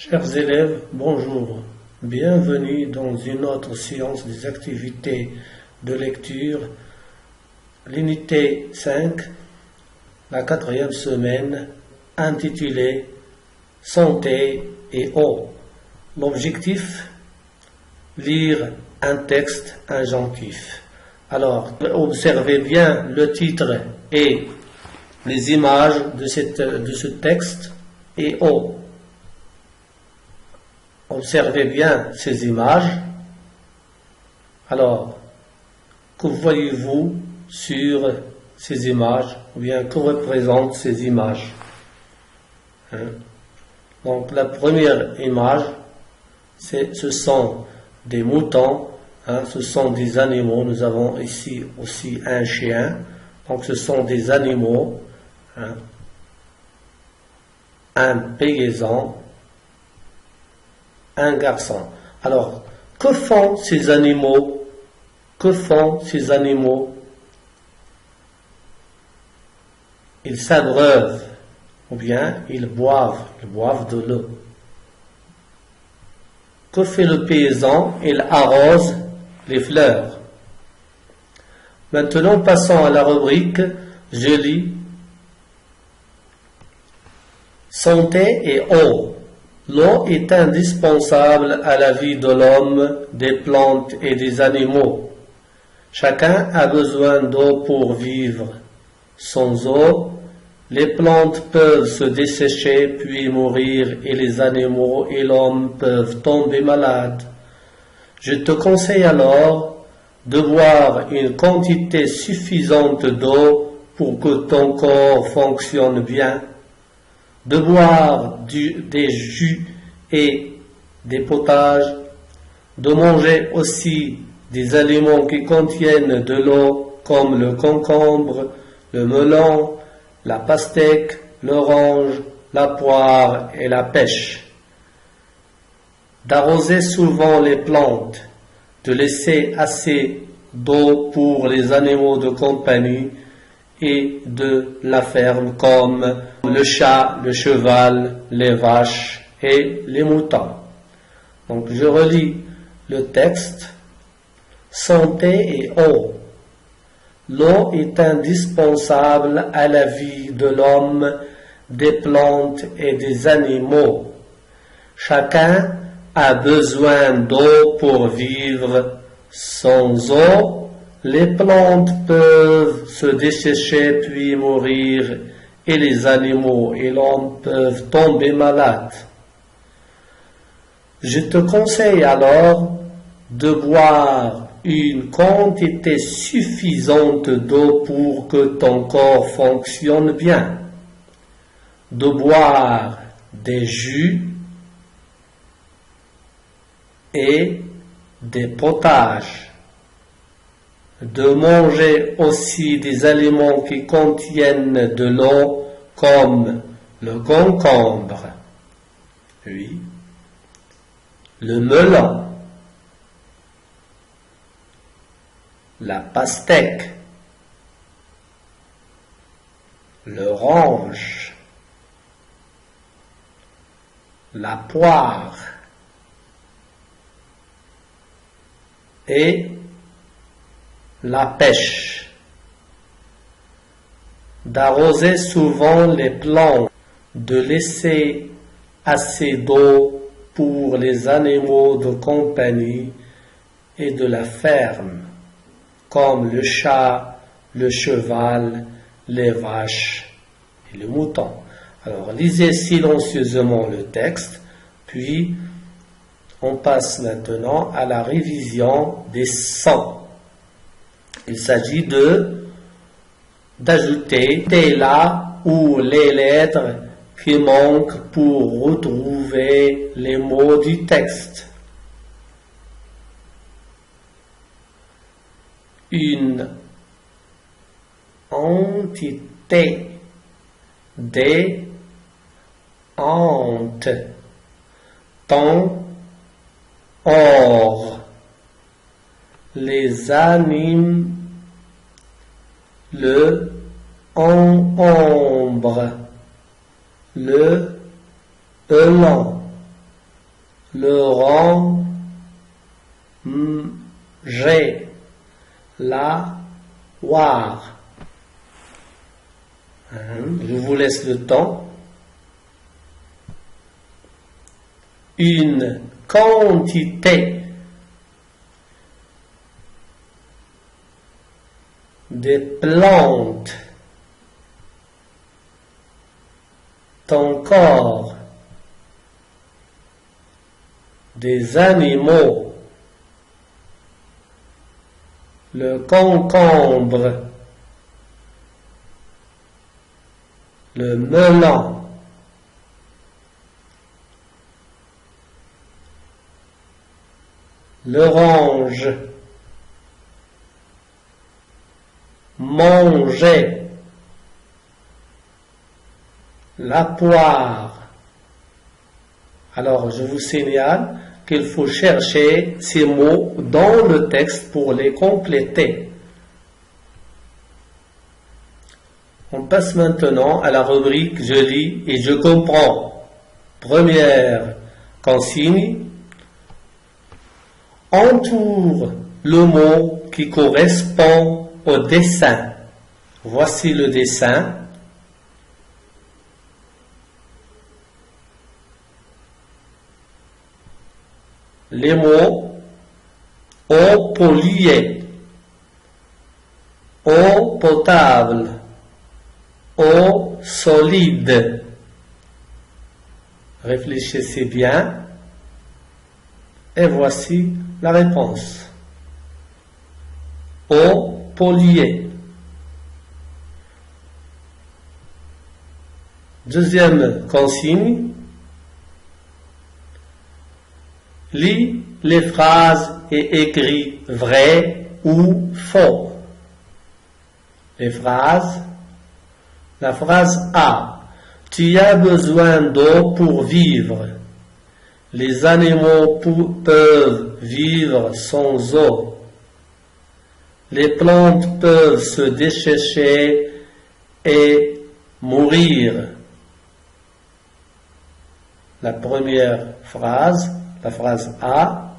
Chers élèves, bonjour. Bienvenue dans une autre séance des activités de lecture, l'unité 5, la 4e semaine, intitulée Santé et eau. L'objectif, lire un texte injonctif. Alors, observez bien le titre et les images de ce texte et eau. Observez bien ces images. Alors, que voyez-vous sur ces images, ou bien que représentent ces images? Donc, la première image, ce sont des moutons, ce sont des animaux. Nous avons ici aussi un chien. Donc, ce sont des animaux, un paysan, un garçon. Alors, que font ces animaux? Que font ces animaux? Ils s'abreuvent, ou bien ils boivent de l'eau. Que fait le paysan? Il arrose les fleurs. Maintenant, passons à la rubrique, je lis Santé et eau. L'eau est indispensable à la vie de l'homme, des plantes et des animaux. Chacun a besoin d'eau pour vivre. Sans eau, les plantes peuvent se dessécher puis mourir et les animaux et l'homme peuvent tomber malades. Je te conseille alors de boire une quantité suffisante d'eau pour que ton corps fonctionne bien, de boire des jus et des potages, de manger aussi des aliments qui contiennent de l'eau comme le concombre, le melon, la pastèque, l'orange, la poire et la pêche. D'arroser souvent les plantes, de laisser assez d'eau pour les animaux de compagnie et de la ferme comme le chat, le cheval, les vaches et les moutons. Donc je relis le texte. Santé et eau. L'eau est indispensable à la vie de l'homme, des plantes et des animaux. Chacun a besoin d'eau pour vivre. Sans eau, les plantes peuvent se dessécher puis mourir et les animaux et l'homme peuvent tomber malades. Je te conseille alors de boire une quantité suffisante d'eau pour que ton corps fonctionne bien, de boire des jus et des potages, de manger aussi des aliments qui contiennent de l'eau comme le concombre, oui, le melon, la pastèque, l'orange, la poire et la pêche. D'arroser souvent les plantes, de laisser assez d'eau pour les animaux de compagnie et de la ferme, comme le chat, le cheval, les vaches et les moutons. Alors, lisez silencieusement le texte, puis on passe maintenant à la révision des sons. Il s'agit d'ajouter là où les lettres qui manquent pour retrouver les mots du texte. Une entité, des hantes, temps, or, les animes, le ombre, le elan, le ranger, la voir. Je vous laisse le temps. Une quantité des plantes, ton corps, des animaux, le concombre, le melon, l'orange, manger, la poire. Alors, je vous signale qu'il faut chercher ces mots dans le texte pour les compléter. On passe maintenant à la rubrique je lis et je comprends. Première consigne. Entoure le mot qui correspond au dessin. Voici le dessin. Les mots eau polluée, eau potable, eau solide. Réfléchissez bien et voici la réponse. Eau polluée. Deuxième consigne. Lis les phrases et écris vrai ou faux. Les phrases. La phrase A. Tu as besoin d'eau pour vivre. Les animaux peuvent vivre sans eau. Les plantes peuvent se dessécher et mourir. La première phrase, la phrase A,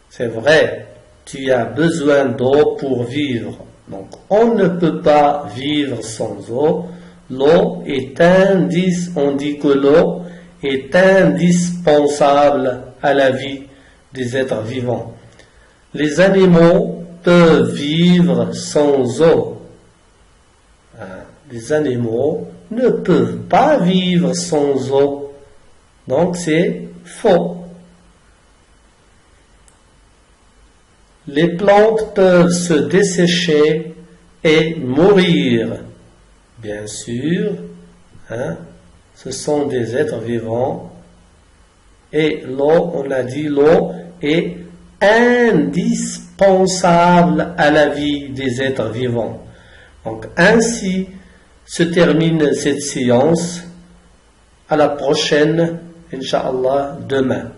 c'est vrai, tu as besoin d'eau pour vivre. Donc, on ne peut pas vivre sans eau. L'eau est on dit que l'eau est indispensable à la vie des êtres vivants. Les animaux peuvent vivre sans eau. Les animaux ne peuvent pas vivre sans eau. Donc c'est faux. Les plantes peuvent se dessécher et mourir. Bien sûr, ce sont des êtres vivants. Et l'eau, on a dit, l'eau est indispensable à la vie des êtres vivants. Donc ainsi se termine cette séance. À la prochaine, Inch'Allah, demain.